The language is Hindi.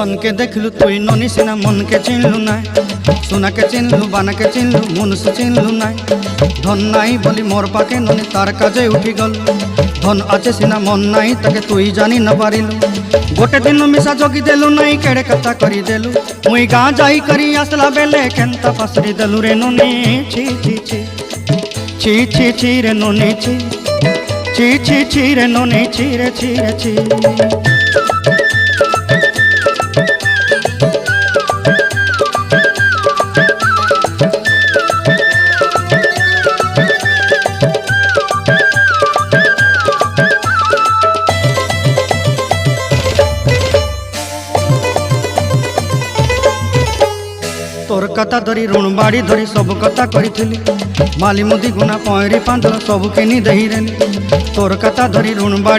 धन के देखलु तुई ननी सिना मन के चिन्हलु ना सोना के चिन्हलु बाना के चिन्हलु मनुष्य चिन्हलु ना धन नाई बोली मोर पाके ननी तार काजे उठी गल धन आचे सिना मन नाई ताके तुई जानी न पारिलु गोटे दिन मिसा जगी देलु नाई केड़े कथा करी देलु मुई गाँ जाई करी आसला बेले केंता पासरी देलु रे ननी छी छी छी छी छी छी रे ननी छी छी छी छी रे ननी छी रे छी रे छी तोर कथा धरी ऋण बाड़ी धरी सब कथा करी माली मुदी गुना पहरी पांदर सब किनी दही रेली तोर कथा धरी ऋण बाड़ी